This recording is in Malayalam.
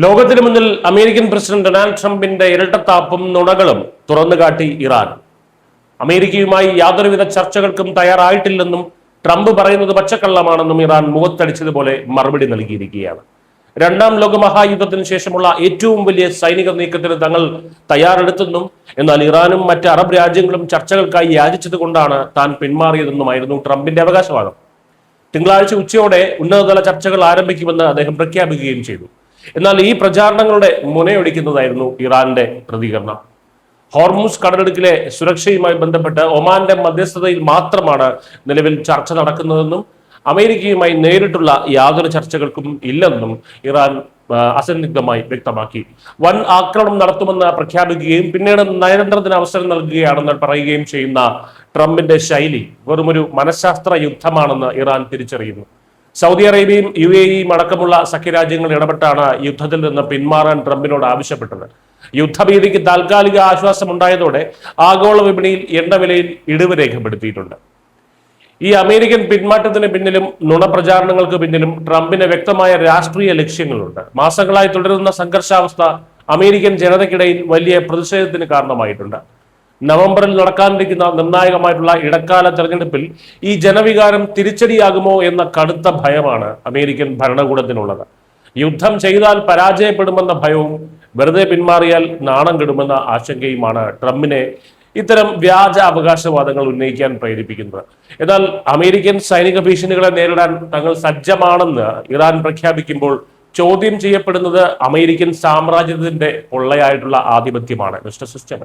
ലോകത്തിന് മുന്നിൽ അമേരിക്കൻ പ്രസിഡന്റ് ഡൊണാൾഡ് ട്രംപിന്റെ ഇരട്ടത്താപ്പും നുണകളും തുറന്നുകാട്ടി ഇറാൻ. അമേരിക്കയുമായി യാതൊരുവിധ ചർച്ചകൾക്കും തയ്യാറായിട്ടില്ലെന്നും ട്രംപ് പറയുന്നത് പച്ചക്കള്ളമാണെന്നും ഇറാൻ മുഖത്തടിച്ചതുപോലെ മറുപടി നൽകിയിരിക്കുകയാണ്. രണ്ടാം ലോക മഹായുദ്ധത്തിന് ശേഷമുള്ള ഏറ്റവും വലിയ സൈനിക നീക്കത്തിന് തങ്ങൾ തയ്യാറെടുത്തെന്നും എന്നാൽ ഇറാനും മറ്റ് അറബ് രാജ്യങ്ങളും ചർച്ചകൾക്കായി യാചിച്ചത് കൊണ്ടാണ് താൻ പിന്മാറിയതെന്നുമായിരുന്നു ട്രംപിന്റെ അവകാശവാദം. തിങ്കളാഴ്ച ഉച്ചയോടെ ഉന്നതതല ചർച്ചകൾ ആരംഭിക്കുമെന്ന് അദ്ദേഹം പ്രഖ്യാപിക്കുകയും ചെയ്തു. എന്നാൽ ഈ പ്രചാരണങ്ങളുടെ മുനയൊടിക്കുന്നതായിരുന്നു ഇറാന്റെ പ്രതികരണം. ഹോർമുസ് കടലിടുക്കിലെ സുരക്ഷയുമായി ബന്ധപ്പെട്ട് ഒമാന്റെ മധ്യസ്ഥതയിൽ മാത്രമാണ് നിലവിൽ ചർച്ച നടക്കുന്നതെന്നും അമേരിക്കയുമായി നേരിട്ടുള്ള യാതൊരു ചർച്ചകൾക്കും ഇല്ലെന്നും ഇറാൻ അസന്നിഗ്ധമായി വ്യക്തമാക്കി. വൻ ആക്രമണം നടത്തുമെന്ന് പ്രഖ്യാപിക്കുകയും പിന്നീട് നയതന്ത്രത്തിന് അവസരം നൽകുകയാണെന്ന് പറയുകയും ചെയ്യുന്ന ട്രംപിന്റെ ശൈലി വെറുമൊരു മനഃശാസ്ത്ര യുദ്ധമാണെന്ന് ഇറാൻ തിരിച്ചറിയുന്നു. സൗദി അറേബ്യയും UAE-യും അടക്കമുള്ള സഖ്യരാജ്യങ്ങൾ ഇടപെട്ടാണ് യുദ്ധത്തിൽ നിന്ന് പിന്മാറാൻ ട്രംപിനോട് ആവശ്യപ്പെട്ടത്. യുദ്ധഭീതിക്ക് താൽക്കാലിക ആശ്വാസം ഉണ്ടായതോടെ ആഗോള വിപണിയിൽ എണ്ണവിലയിൽ ഇടിവ് രേഖപ്പെടുത്തിയിട്ടുണ്ട്. ഈ അമേരിക്കൻ പിന്മാറ്റത്തിന് പിന്നിലും നുണപ്രചാരണങ്ങൾക്ക് പിന്നിലും ട്രംപിന് വ്യക്തമായ രാഷ്ട്രീയ ലക്ഷ്യങ്ങളുണ്ട്. മാസങ്ങളായി തുടരുന്ന സംഘർഷാവസ്ഥ അമേരിക്കൻ ജനതയ്ക്കിടയിൽ വലിയ പ്രതിഷേധത്തിന് കാരണമായിട്ടുണ്ട്. നവംബറിൽ നടക്കാനിരിക്കുന്ന നിർണായകമായിട്ടുള്ള ഇടക്കാല തെരഞ്ഞെടുപ്പിൽ ഈ ജനവികാരം തിരിച്ചടിയാകുമോ എന്ന കടുത്ത ഭയമാണ് അമേരിക്കൻ ഭരണകൂടത്തിനുള്ളത്. യുദ്ധം ചെയ്താൽ പരാജയപ്പെടുമെന്ന ഭയവും വെറുതെ പിന്മാറിയാൽ നാണം കെടുമെന്ന ആശങ്കയുമാണ് ട്രംപിനെ ഇത്തരം വ്യാജ അവകാശവാദങ്ങൾ ഉന്നയിക്കാൻ പ്രേരിപ്പിക്കുന്നത്. എന്നാൽ അമേരിക്കൻ സൈനിക ഭീഷണികളെ നേരിടാൻ തങ്ങൾ സജ്ജമാണെന്ന് ഇറാൻ പ്രഖ്യാപിക്കുമ്പോൾ ചോദ്യം ചെയ്യപ്പെടുന്നത് അമേരിക്കൻ സാമ്രാജ്യത്തിന്റെ പൊള്ളയായിട്ടുള്ള ആധിപത്യമാണ്. Mister system